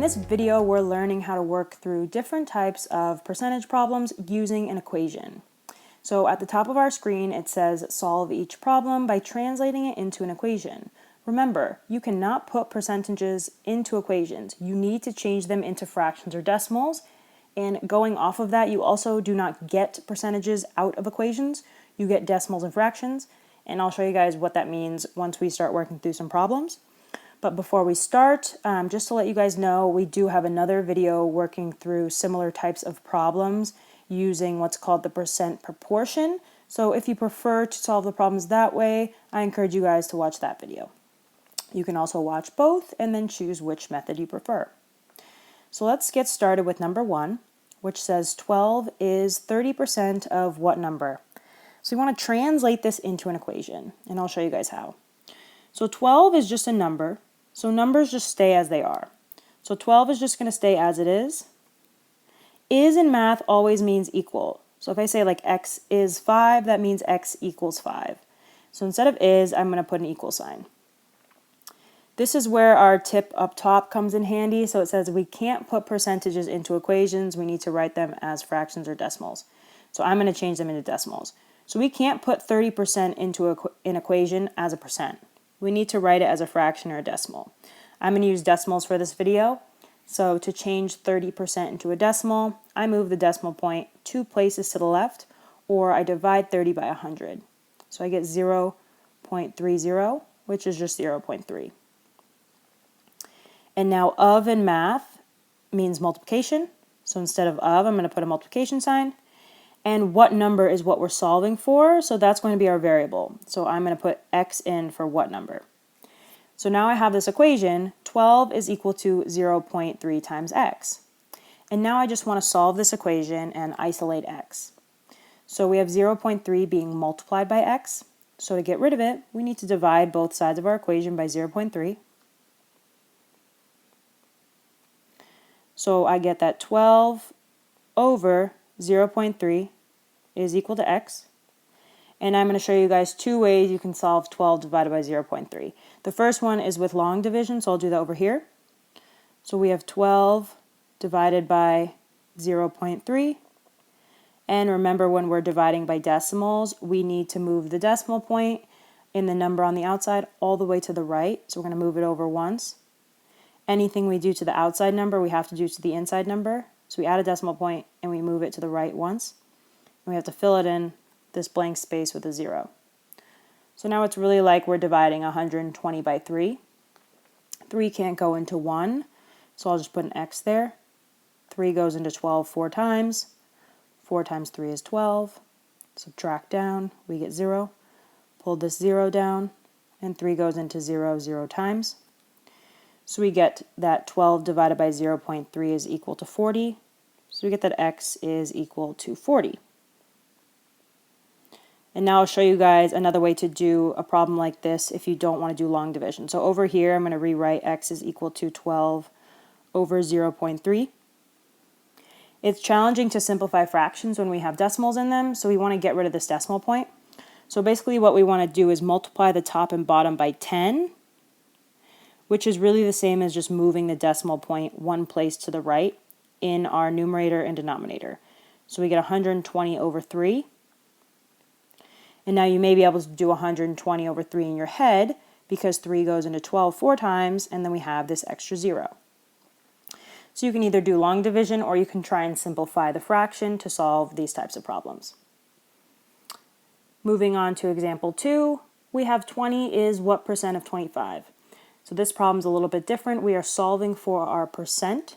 this video, we're learning how to work through different types of percentage problems using an equation. So at the top of our screen, it says solve each problem by translating it into an equation. Remember, you cannot put percentages into equations. You need to change them into fractions or decimals. And going off of that, you also do not get percentages out of equations. You get decimals and fractions. And I'll show you guys what that means once we start working through some problems. But before we start, just to let you guys know, we do have another video working through similar types of problems using what's called the percent proportion. So if you prefer to solve the problems that way, I encourage you guys to watch that video. You can also watch both and then choose which method you prefer. So let's get started with number 1, which says 12 is 30% of what number? So we want to translate this into an equation, and I'll show you guys how. So 12 is just a number, so numbers just stay as they are. So 12 is just going to stay as it is. Is in math always means equal. So if I say like x is 5, that means x equals 5. So instead of is, I'm going to put an equal sign. This is where our tip up top comes in handy. So it says we can't put percentages into equations. We need to write them as fractions or decimals. So I'm going to change them into decimals. So we can't put 30% into an equation as a percent. We need to write it as a fraction or a decimal. I'm going to use decimals for this video. So to change 30% into a decimal, I move the decimal point 2 places to the left, or I divide 30 by 100. So I get 0.30, which is just 0.3. And now of in math means multiplication. So instead of, I'm going to put a multiplication sign. And what number is what we're solving for? So that's going to be our variable. So I'm going to put x in for what number. So now I have this equation, 12 is equal to 0.3 times x. And now I just want to solve this equation and isolate x. So we have 0.3 being multiplied by x. So to get rid of it, we need to divide both sides of our equation by 0.3. So I get that 12 over 0.3 is equal to x. And I'm going to show you guys 2 ways you can solve 12 divided by 0.3. The first one is with long division, so I'll do that over here. So we have 12 divided by 0.3. And remember, when we're dividing by decimals, we need to move the decimal point in the number on the outside all the way to the right. So we're going to move it over once. Anything we do to the outside number, we have to do to the inside number. So we add a decimal point and we move it to the right once. And we have to fill it in this blank space with a 0. So now it's really like we're dividing 120 by 3. 3 can't go into 1, so I'll just put an x there. 3 goes into 12 4 times. 4 times 3 is 12. Subtract down, we get 0. Pull this 0 down, and 3 goes into 0 0 times. So we get that 12 divided by 0.3 is equal to 40. So we get that x is equal to 40. And now I'll show you guys another way to do a problem like this if you don't want to do long division. So over here, I'm going to rewrite x is equal to 12 over 0.3. It's challenging to simplify fractions when we have decimals in them, so we want to get rid of this decimal point. So basically what we want to do is multiply the top and bottom by 10, which is really the same as just moving the decimal point 1 place to the right in our numerator and denominator. So we get 120 over 3. And now you may be able to do 120 over 3 in your head because 3 goes into 12 4 times, and then we have this extra 0. So you can either do long division or you can try and simplify the fraction to solve these types of problems. Moving on to example 2, we have 20 is what percent of 25? So this problem's a little bit different. We are solving for our percent.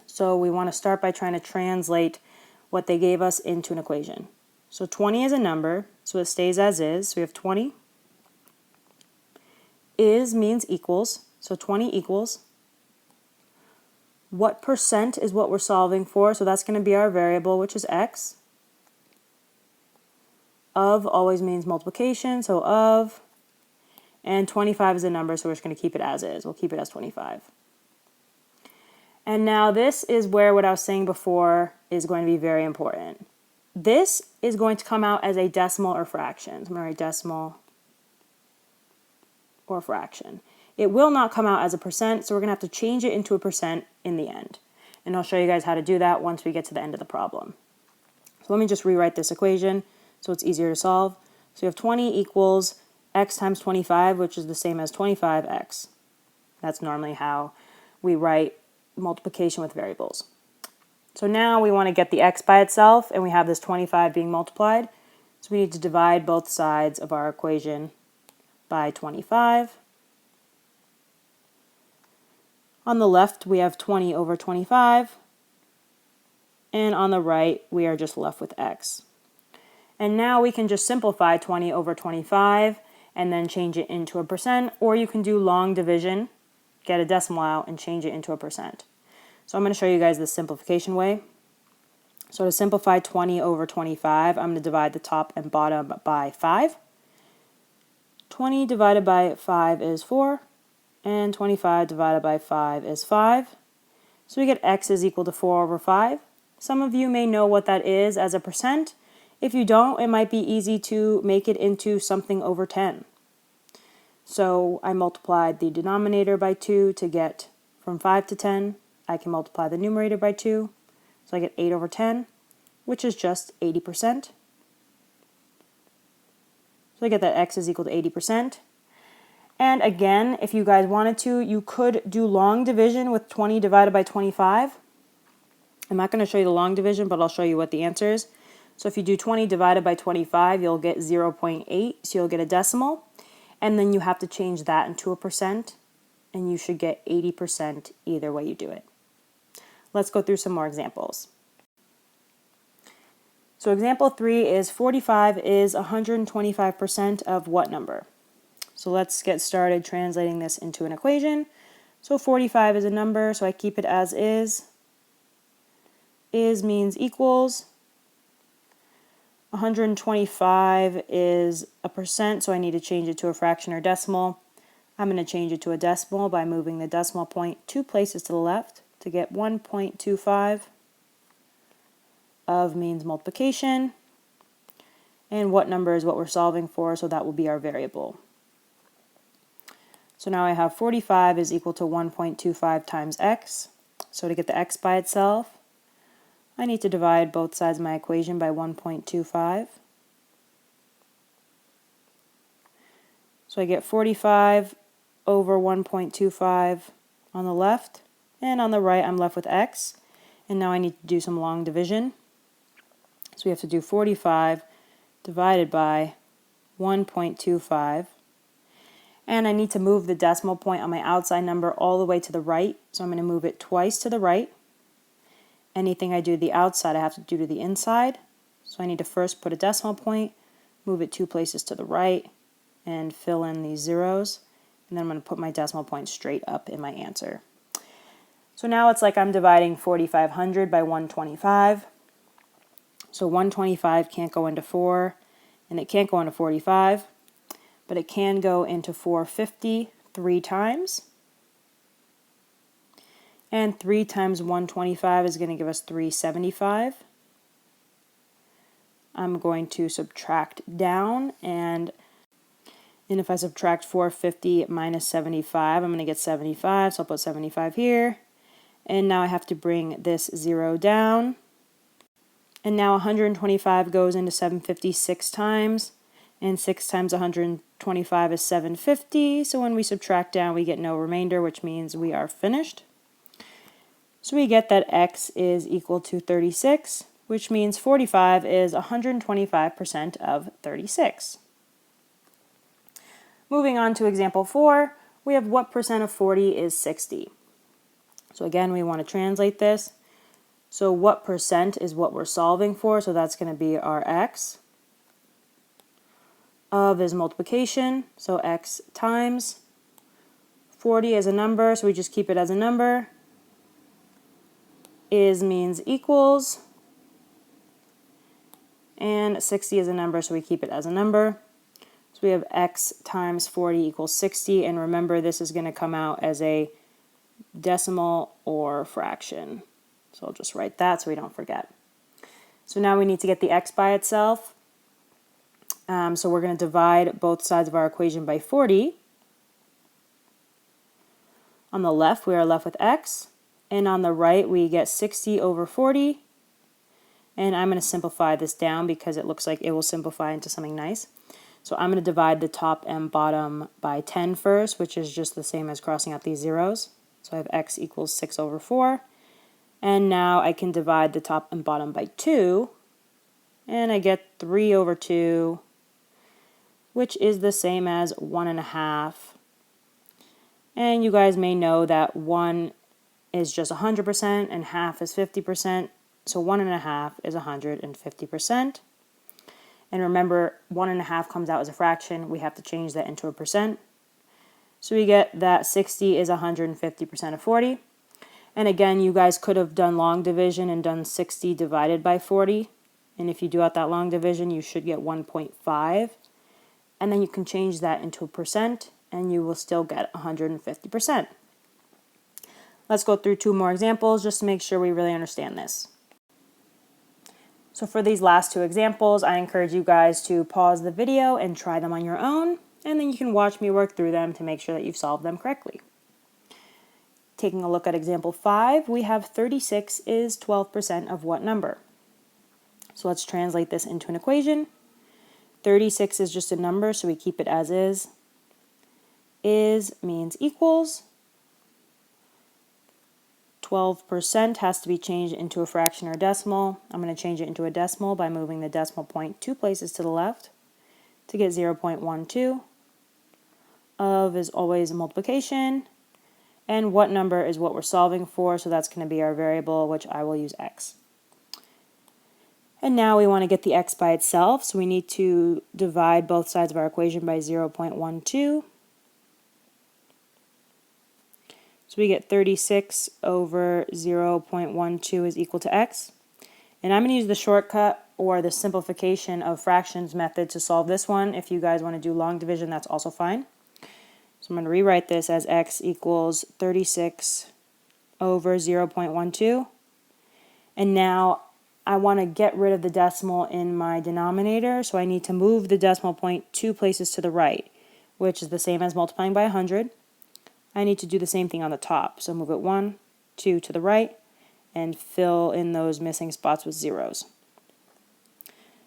So we want to start by trying to translate what they gave us into an equation. So 20 is a number, so it stays as is. So we have 20. Is means equals, so 20 equals. What percent is what we're solving for? So that's going to be our variable, which is x. Of always means multiplication, so of. And 25 is a number, so we're just going to keep it as is. We'll keep it as 25. And now this is where what I was saying before is going to be very important. This is going to come out as a decimal or fraction. So I'm going to write decimal or fraction. it will not come out as a percent, so we're going to have to change it into a percent in the end. And I'll show you guys how to do that once we get to the end of the problem. So let me just rewrite this equation so it's easier to solve. So we have 20 equals x times 25, which is the same as 25x. That's normally how we write multiplication with variables. So now we want to get the x by itself, and we have this 25 being multiplied. So we need to divide both sides of our equation by 25. On the left, we have 20 over 25. And on the right, we are just left with x. And now we can just simplify 20 over 25 and then change it into a percent, or you can do long division, get a decimal out, and change it into a percent. So I'm going to show you guys the simplification way. So to simplify 20 over 25, I'm going to divide the top and bottom by 5. 20 divided by 5 is 4, and 25 divided by 5 is 5. So we get x is equal to 4 over 5. Some of you may know what that is as a percent. If you don't, it might be easy to make it into something over 10. So I multiplied the denominator by 2 to get from 5 to 10. I can multiply the numerator by 2. So I get 8 over 10, which is just 80%. So I get that x is equal to 80%. And again, if you guys wanted to, you could do long division with 20 divided by 25. I'm not going to show you the long division, but I'll show you what the answer is. So if you do 20 divided by 25, you'll get 0.8, so you'll get a decimal. And then you have to change that into a percent, and you should get 80% either way you do it. Let's go through some more examples. So example 3 is 45 is 125% of what number? So let's get started translating this into an equation. So 45 is a number, so I keep it as is. Is means equals. 125 is a percent, so I need to change it to a fraction or decimal. I'm going to change it to a decimal by moving the decimal point 2 places to the left to get 1.25. Of means multiplication. And what number is what we're solving for, so that will be our variable. So now I have 45 is equal to 1.25 times x. So to get the x by itself, I need to divide both sides of my equation by 1.25. So I get 45 over 1.25 on the left, and on the right I'm left with x. And now I need to do some long division. So we have to do 45 divided by 1.25. And I need to move the decimal point on my outside number all the way to the right. So I'm going to move it twice to the right. Anything I do to the outside, I have to do to the inside. So I need to first put a decimal point, move it 2 places to the right, and fill in these zeros. And then I'm going to put my decimal point straight up in my answer. So now it's like I'm dividing 4,500 by 125. So 125 can't go into 4, and it can't go into 45, but it can go into 450 3 times. And 3 times 125 is going to give us 375. I'm going to subtract down, and if I subtract 450 minus 75, I'm going to get 75, so I'll put 75 here. And now I have to bring this 0 down. And now 125 goes into 750 6 times, and 6 times 125 is 750. So when we subtract down, we get no remainder, which means we are finished. So we get that x is equal to 36, which means 45 is 125% of 36. Moving on to example 4, we have what percent of 40 is 60. So again, we want to translate this. So what percent is what we're solving for, so that's going to be our x. Of is multiplication, so x times. 40 is a number, so we just keep it as a number. Is means equals. And 60 is a number, so we keep it as a number. So we have x times 40 equals 60, and remember this is going to come out as a decimal or fraction. So I'll just write that so we don't forget. So now we need to get the x by itself. So we're going to divide both sides of our equation by 40. On the left, we are left with x, and on the right, we get 60 over 40. And I'm going to simplify this down because it looks like it will simplify into something nice. So I'm going to divide the top and bottom by 10 first, which is just the same as crossing out these zeros. So I have x equals 6 over 4. And now I can divide the top and bottom by 2. And I get 3 over 2, which is the same as 1.5. And you guys may know that 1 is just 100% and half is 50%. So 1.5 is 150%. And remember, 1.5 comes out as a fraction. We have to change that into a percent. So we get that 60 is 150% of 40. And again, you guys could have done long division and done 60 divided by 40. And if you do out that long division, you should get 1.5. And then you can change that into a percent, and you will still get 150%. Let's go through 2 more examples just to make sure we really understand this. So for these last 2 examples, I encourage you guys to pause the video and try them on your own, and then you can watch me work through them to make sure that you've solved them correctly. Taking a look at example 5, we have 36 is 12% of what number? So let's translate this into an equation. 36 is just a number, so we keep it as is. Is means equals. 12% has to be changed into a fraction or decimal. I'm going to change it into a decimal by moving the decimal point 2 places to the left to get 0.12. Of is always a multiplication. And what number is what we're solving for, so that's going to be our variable, which I will use x. And now we want to get the x by itself, so we need to divide both sides of our equation by 0.12. So we get 36 over 0.12 is equal to x. And I'm going to use the shortcut or the simplification of fractions method to solve this one. If you guys want to do long division, that's also fine. So I'm going to rewrite this as x equals 36 over 0.12. And now I want to get rid of the decimal in my denominator, so I need to move the decimal point 2 places to the right, which is the same as multiplying by 100. I need to do the same thing on the top, so move it 1, 2 to the right, and fill in those missing spots with zeros.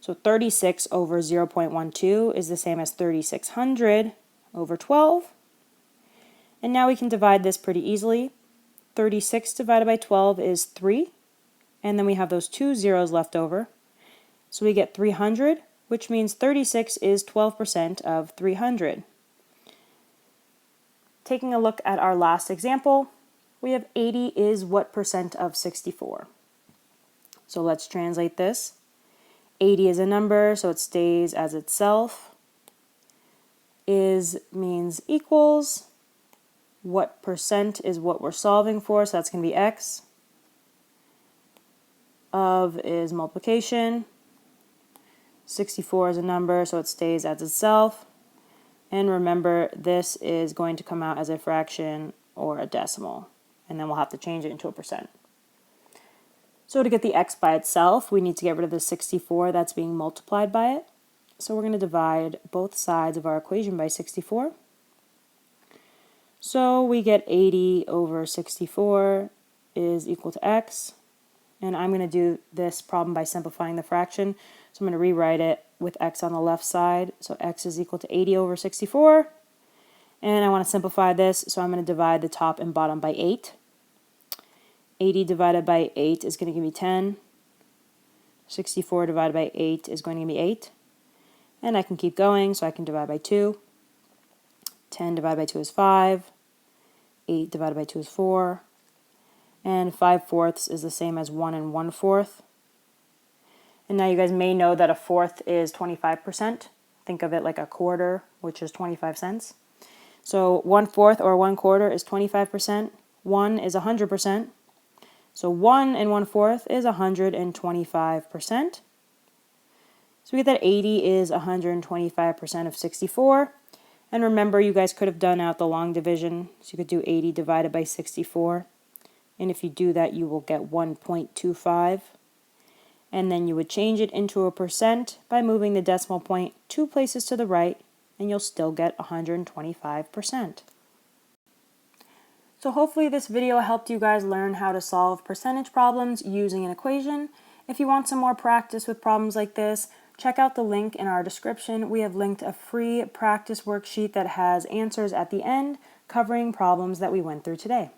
So 36 over 0.12 is the same as 3600 over 12. And now we can divide this pretty easily. 36 divided by 12 is 3. And then we have those 2 zeros left over. So we get 300, which means 36 is 12% of 300. Taking a look at our last example, we have 80 is what percent of 64? So let's translate this. 80 is a number, so it stays as itself. Is means equals. What percent is what we're solving for, so that's going to be x. Of is multiplication. 64 is a number, so it stays as itself. And remember, this is going to come out as a fraction or a decimal. And then we'll have to change it into a percent. So to get the x by itself, we need to get rid of the 64 that's being multiplied by it. So we're going to divide both sides of our equation by 64. So we get 80 over 64 is equal to x. And I'm going to do this problem by simplifying the fraction. So I'm going to rewrite it with x on the left side. So x is equal to 80 over 64. And I want to simplify this, so I'm going to divide the top and bottom by 8. 80 divided by 8 is going to give me 10. 64 divided by 8 is going to give me 8. And I can keep going, so I can divide by 2. 10 divided by 2 is 5. 8 divided by 2 is 4. And 5/4 is the same as 1 1/4. And now you guys may know that a fourth is 25%. Think of it like a quarter, which is 25 cents. So 1/4 or 1/4 is 25%. 1 is 100%. So 1 1/4 is 125%. So we get that 80 is 125% of 64. And remember, you guys could have done out the long division. So you could do 80 divided by 64. And if you do that, you will get 1.25. And then you would change it into a percent by moving the decimal point 2 places to the right, and you'll still get 125%. So hopefully this video helped you guys learn how to solve percentage problems using an equation. If you want some more practice with problems like this, check out the link in our description. We have linked a free practice worksheet that has answers at the end covering problems that we went through today.